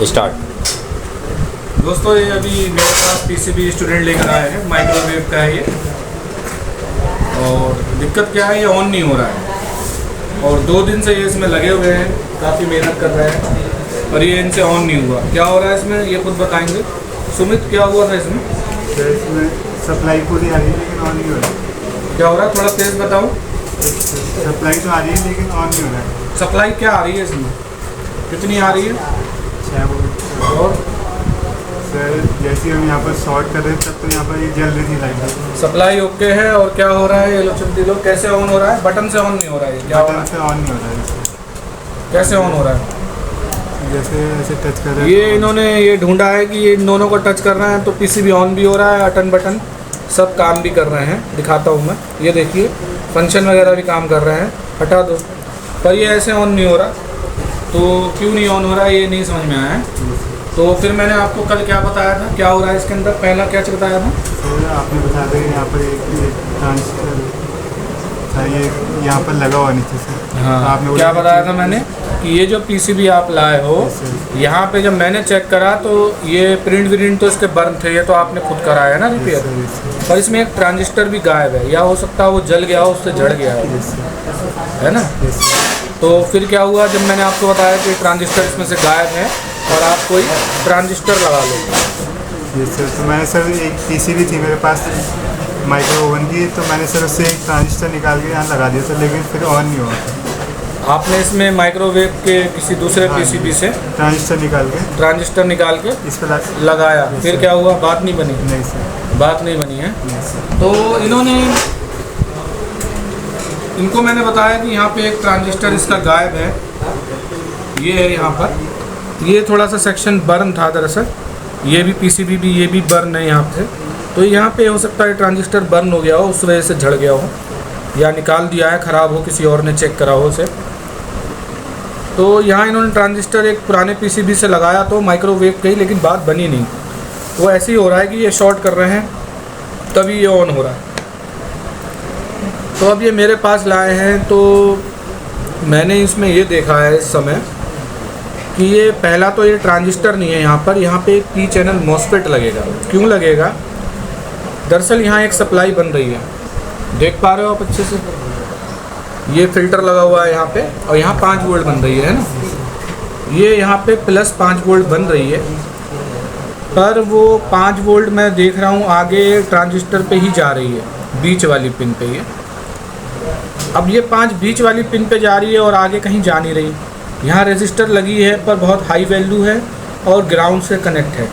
Start. दोस्तों ये अभी मेरे पास पीसीबी स्टूडेंट लेकर आए हैं, माइक्रोवेव का है ये। और दिक्कत क्या है, ये ऑन नहीं हो रहा है और 2 दिन से ये इसमें लगे हुए हैं, काफ़ी मेहनत कर रहे हैं और ये इनसे ऑन नहीं हुआ। क्या हो रहा है इसमें ये खुद बताएंगे। सुमित, क्या हुआ था इसमें? इसमें सप्लाई पूरी आ रही है लेकिन ऑन नहीं हो रहा। क्या हो रहा है, थोड़ा तेज़ बताओ। सप्लाई तो आ रही है लेकिन ऑन नहीं हो रहा है। सप्लाई क्या आ रही है इसमें, कितनी आ रही है? 6 वोल्ट। और सर जैसे हम यहाँ पर शॉर्ट कर रहे हैं तब तो यहाँ पर ये जल रही थी लाइट। सप्लाई ओके है। और क्या हो रहा है, ये लो चुप्पी लो, कैसे ऑन हो रहा है? बटन से ऑन नहीं हो रहा है, क्या हो रहा है? से ऑन नहीं हो रहा है। कैसे ऑन हो रहा है? जैसे ऐसे टच कर रहे हैं। ये इन्होंने ये ढूंढा है कि ये इन दोनों को टच कर रहे हैं तो पीसीबी ऑन भी हो रहा है, अटन बटन सब काम भी कर रहे हैं। दिखाता हूँ मैं, ये देखिए फंक्शन वगैरह भी काम कर रहे हैं। हटा दो, पर ये ऐसे ऑन नहीं हो रहा। तो क्यों नहीं ऑन हो रहा है ये नहीं समझ में आया है। तो फिर मैंने आपको कल क्या बताया था, क्या हो रहा है इसके अंदर, पहला क्या बताया था? सर आपने बता दें यहाँ पर एक ट्रांसफर था, ये यहाँ पर लगा हुआ नीचे से। हाँ, आपने क्या बताया था मैंने कि ये जो पीसीबी आप लाए हो, यहाँ पे जब मैंने चेक करा तो ये प्रिंट तो इसके बर्न थे, ये तो आपने खुद कराया है ना रिपेयर। पर इसमें एक ट्रांजिस्टर भी गायब है, या हो सकता है वो जल गया हो, उससे जड़ गया है ना। तो फिर क्या हुआ, जब मैंने आपको बताया कि ट्रांजिस्टर इसमें से गायब है और आप कोई ट्रांजिस्टर लगा लो। जी सर, तो मैंने सर एक पीसीबी थी मेरे पास माइक्रो ओवन की, तो मैंने सर उससे एक ट्रांजिस्टर निकाल के यहाँ लगा दिया सर, लेकिन फिर ऑन नहीं हुआ। आपने इसमें माइक्रोवेव के किसी दूसरे पीसीबी से ट्रांजिस्टर निकाल के इस पर लगाया, फिर क्या हुआ, बात नहीं बनी? नहीं सर, बात नहीं बनी है। तो इनको मैंने बताया कि यहाँ पे एक ट्रांजिस्टर इसका गायब है, ये है यहाँ पर। ये थोड़ा सा सेक्शन बर्न था दरअसल, ये भी पीसीबी भी, ये भी बर्न है यहाँ पे। तो यहाँ पे हो सकता है ट्रांजिस्टर बर्न हो गया हो, उस वजह से झड़ गया हो, या निकाल दिया है, ख़राब हो, किसी और ने चेक करा हो उसे। तो यहाँ इन्होंने ट्रांजिस्टर एक पुराने पीसीबी से लगाया तो माइक्रोवेव कही, लेकिन बात बनी नहीं। वो ऐसे ही हो रहा है कि ये शॉर्ट कर रहे हैं तभी ये ऑन हो रहा है। तो अब ये मेरे पास लाए हैं, तो मैंने इसमें ये देखा है इस समय कि ये पहला तो ये ट्रांजिस्टर नहीं है यहाँ पे एक पी चैनल मॉसफेट लगेगा। क्यों लगेगा? दरअसल यहाँ एक सप्लाई बन रही है, देख पा रहे हो आप अच्छे से, ये फिल्टर लगा हुआ है यहाँ पे, और यहाँ 5 वोल्ट बन रही है ना, ये यहाँ पे प्लस 5 वोल्ट बन रही है। पर वो 5 वोल्ट मैं देख रहा हूँ आगे ट्रांजिस्टर पे ही जा रही है, बीच वाली पिन पे ये। अब ये 5 बीच वाली पिन पे जा रही है और आगे कहीं जा नहीं रही। यहाँ रेजिस्टर लगी है पर बहुत हाई वैल्यू है और ग्राउंड से कनेक्ट है,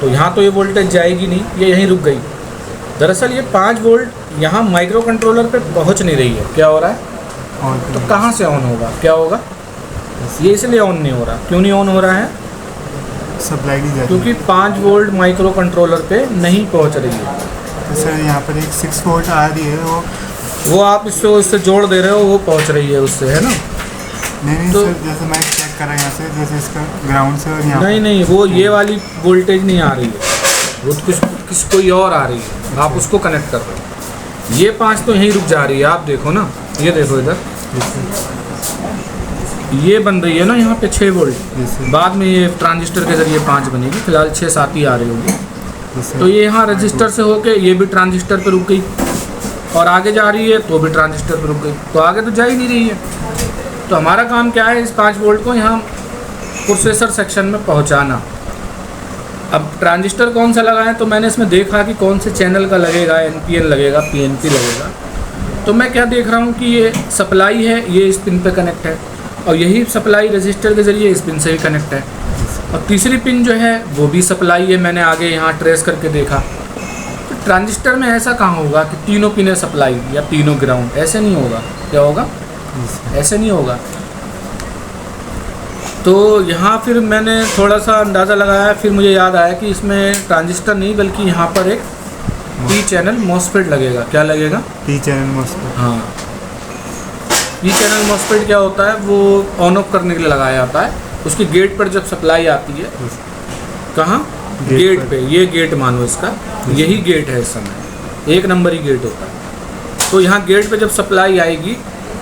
तो यहाँ तो ये वोल्टेज जाएगी नहीं, ये यहीं रुक गई। दरअसल ये 5 वोल्ट यहाँ माइक्रो कंट्रोलर पे पहुँच नहीं रही है। क्या हो रहा है? तो कहाँ से ऑन होगा, क्या होगा? ये इसलिए ऑन नहीं हो रहा। क्यों नहीं ऑन हो रहा है? सप्लाई नहीं जा रही, क्योंकि 5 वोल्ट माइक्रो कंट्रोलर पे नहीं पहुँच रही है। तो सर यहाँ पर एक 6 वोल्ट आ रही है, वो आप इससे जोड़ दे रहे हो, वो पहुँच रही है उससे, है ना। नहीं तो सर, जैसे मैं चेक कर रहा हूँ यहाँ से, जैसे इसका ग्राउंड से और यहाँ नहीं, वो ये वाली वोल्टेज नहीं आ रही है, वो तो कुछ कोई और आ रही है, आप उसको कनेक्ट कर रहे हो। ये 5 तो यहीं रुक जा रही है, आप देखो ना, ये देखो इधर, ये बन रही है ना यहाँ पे 6 वोल्ट, बाद में ये ट्रांजिस्टर के जरिए 5 बनेगी, फिलहाल 6-7 ही आ रही होगी। तो ये यहाँ रजिस्टर से होके ये भी ट्रांजिस्टर पे रुक गई और आगे जा रही है तो भी ट्रांजिस्टर पे रुक गई, तो आगे तो जा ही नहीं रही है। तो हमारा काम क्या है, इस 5 वोल्ट को यहाँ प्रोसेसर सेक्शन में पहुँचाना। अब ट्रांजिस्टर कौन सा लगा है, तो मैंने इसमें देखा कि कौन से चैनल का लगेगा, NPN लगेगा, PNP लगेगा। तो मैं क्या देख रहा हूँ कि ये सप्लाई है, ये इस पिन पे कनेक्ट है, और यही सप्लाई रजिस्टर के ज़रिए इस पिन से भी कनेक्ट है, और तीसरी पिन जो है वो भी सप्लाई है। मैंने आगे यहाँ ट्रेस करके देखा, तो ट्रांजिस्टर में ऐसा कहाँ होगा कि तीनों पिनें सप्लाई या तीनों ग्राउंड, ऐसे नहीं होगा। क्या होगा? ऐसे नहीं होगा। तो यहाँ फिर मैंने थोड़ा सा अंदाज़ा लगाया, फिर मुझे याद आया कि इसमें ट्रांजिस्टर नहीं बल्कि यहाँ पर एक पी चैनल मॉसफेट लगेगा। क्या लगेगा? P channel MOSFET. हाँ, पी चैनल मॉसफेट क्या होता है, वो ऑन ऑफ करने के लिए लगाया जाता है। उसकी गेट पर जब सप्लाई आती है, कहाँ? गेट पे। ये गेट मानो इसका, यही गेट है इस समय, 1 नंबर ही गेट होता है। तो यहाँ गेट पे जब सप्लाई आएगी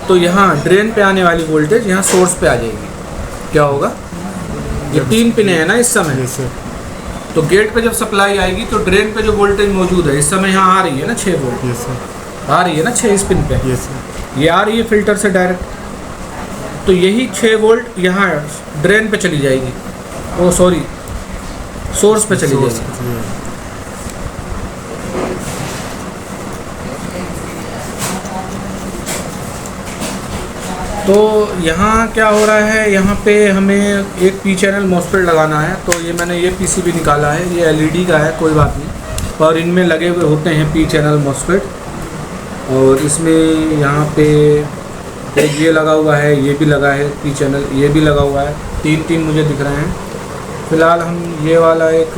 तो यहाँ ड्रेन पे आने वाली वोल्टेज यहाँ सोर्स पे आ जाएगी। क्या होगा? ये 3 पिन है ना इस समय। Yes sir. तो गेट पे जब सप्लाई आएगी तो ड्रेन पे जो वोल्टेज मौजूद है इस समय यहाँ आ रही है ना 6 वोल्ट, यस सर। आ रही है ना 6 इस पिन पे, यस सर। ये आ रही है फिल्टर से डायरेक्ट। तो यही 6 वोल्ट यहाँ ड्रेन पे चली जाएगी, ओ सॉरी सोर्स पे चली जाएगी। तो यहाँ क्या हो रहा है, यहाँ पे हमें एक पी चैनल मॉसफेट लगाना है। तो ये मैंने ये पीसीबी निकाला है, ये एलईडी का है, कोई बात नहीं, और इनमें लगे हुए होते हैं पी चैनल मॉसफेट। और इसमें यहाँ पे एक ये लगा हुआ है, ये भी लगा है पी चैनल, ये भी लगा हुआ है, 3 मुझे दिख रहे हैं। फ़िलहाल हम ये वाला एक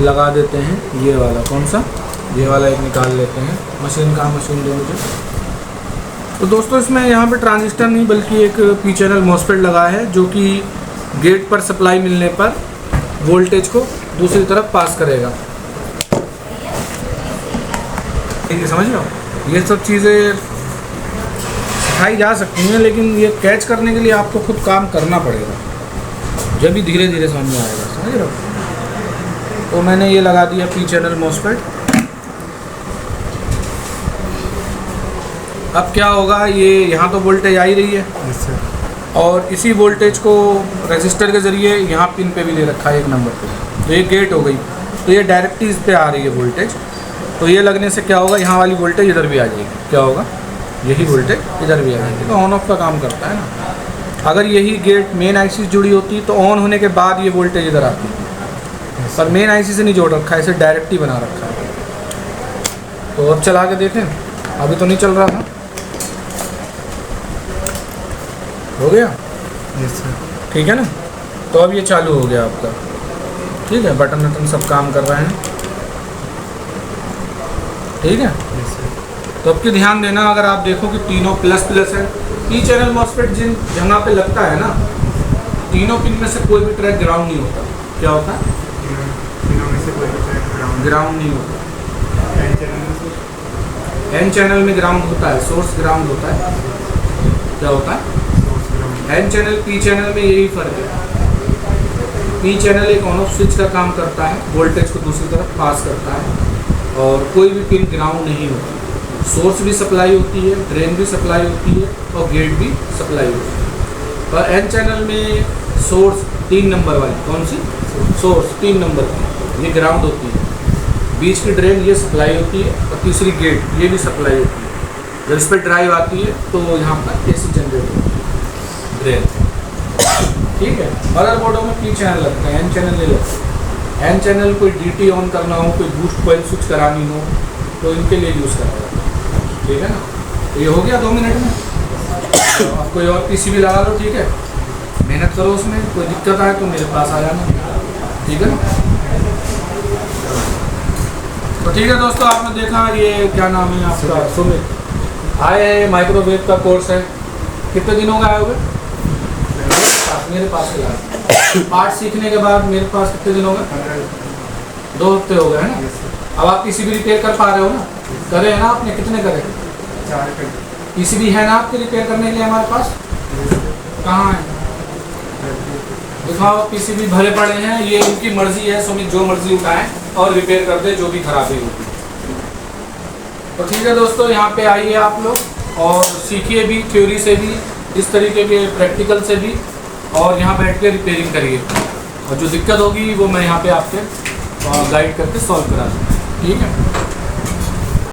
लगा देते हैं, ये वाला कौन सा, ये वाला एक निकाल लेते हैं। मशीन कहाँ, मशीन दो मुझे। तो दोस्तों इसमें यहाँ पे ट्रांजिस्टर नहीं बल्कि एक पी चैनल मॉसफेट लगा है, जो कि गेट पर सप्लाई मिलने पर वोल्टेज को दूसरी तरफ पास करेगा। ये समझ लो, ये सब चीज़ें सिखाई जा सकती हैं, लेकिन ये कैच करने के लिए आपको खुद काम करना पड़ेगा, जब भी धीरे धीरे समझ में आएगा, समझ रहे हो। तो मैंने ये लगा दिया पी चैनल मॉसफेट। अब क्या होगा, ये यहाँ तो वोल्टेज आ ही रही है, यस सर। और इसी वोल्टेज को रेजिस्टर के ज़रिए यहाँ पिन पे भी ले रखा है 1 नंबर पे। तो ये गेट हो गई, तो ये डायरेक्टली इस पे आ रही है वोल्टेज। तो ये लगने से क्या होगा, यहाँ वाली वोल्टेज इधर भी आ जाएगी। क्या होगा, यही वोल्टेज इधर भी आ जाएगी। तो ऑन ऑफ का काम करता है ना। अगर यही गेट मेन आईसी से जुड़ी होती तो ऑन होने के बाद ये वोल्टेज इधर आती, पर मेन आईसी से नहीं जोड़ रखा है, इसे डायरेक्ट ही बना रखा है। तो अब चला के देखें, अभी तो नहीं चल रहा था, हो गया, यस सर। ठीक है ना। तो अब ये चालू हो गया आपका, ठीक है, बटन वटन सब काम कर रहे हैं, ठीक है। Yes sir. तो अब की ध्यान देना, अगर आप देखो कि तीनों प्लस प्लस है, पी चैनल मॉसफेट जिन जगह पे लगता है ना, तीनों पिन में से कोई भी ट्रैक ग्राउंड नहीं होता। क्या होता है, तीनों में से कोई भी ग्राउंड नहीं होता। एन चैनल में एन चैनल में ग्राउंड होता है, सोर्स ग्राउंड होता है। क्या होता है, एन चैनल पी चैनल में यही फ़र्क है। पी चैनल एक ऑन ऑफ स्विच का काम करता है, वोल्टेज को दूसरी तरफ पास करता है, और कोई भी पिन ग्राउंड नहीं होती। सोर्स भी सप्लाई होती है, ड्रेन भी सप्लाई होती है, और गेट भी सप्लाई होती है। पर एन चैनल में सोर्स 3 नंबर वाली, कौन सी, सोर्स 3 नंबर की, ये ग्राउंड होती है। बीच की ड्रेन ये सप्लाई होती है, और तीसरी गेट ये भी सप्लाई होती है। जब इस पर ड्राइव आती है तो यहाँ पर एसी जनरेट होती है ड्रेन, ठीक है। मदरबोर्डों में पी चैनल लगते हैं, एन चैनल नहीं लगते। एन चैनल कोई डीटी ऑन करना हो, कोई बूस्ट कॉइल स्विच करानी हो, तो इनके लिए यूज़ करा जाता है, ठीक है ना। तो ये हो गया 2 मिनट में। तो आप कोई और पीसीबी लगा लो, ठीक है, मेहनत करो उसमें, कोई दिक्कत आए तो मेरे पास आ जाना, ठीक है ना। तो ठीक है दोस्तों, आपने देखा, ये क्या नाम है आपका, सुमित आए हैं, माइक्रोवेव का कोर्स है। कितने दिनों का आए हुए, मेरे पास पार्ट सीखने के बाद मेरे पास कितने दिन हो गए, 2 हफ्ते हो गए हैं ना। अब आप पीसीबी रिपेयर कर पा रहे हो ना, करे हैं ना आपने, कितने करे, 4 पीसीबी है ना आपके रिपेयर करने के लिए हमारे पास, कहाँ है, दिखाओ। पीसीबी भरे पड़े हैं, ये इनकी मर्जी है, सुमित जो मर्जी उठाएं और रिपेयर कर दे जो भी खराबी होगी। तो ठीक है दोस्तों, यहाँ पे आइए आप लोग और सीखिए भी, थ्योरी से भी, इस तरीके के प्रैक्टिकल से भी, और यहाँ बैठ के रिपेयरिंग करिए। और जो दिक्कत होगी वो मैं यहाँ पे आपके गाइड करके सॉल्व करा दूँगा, ठीक है।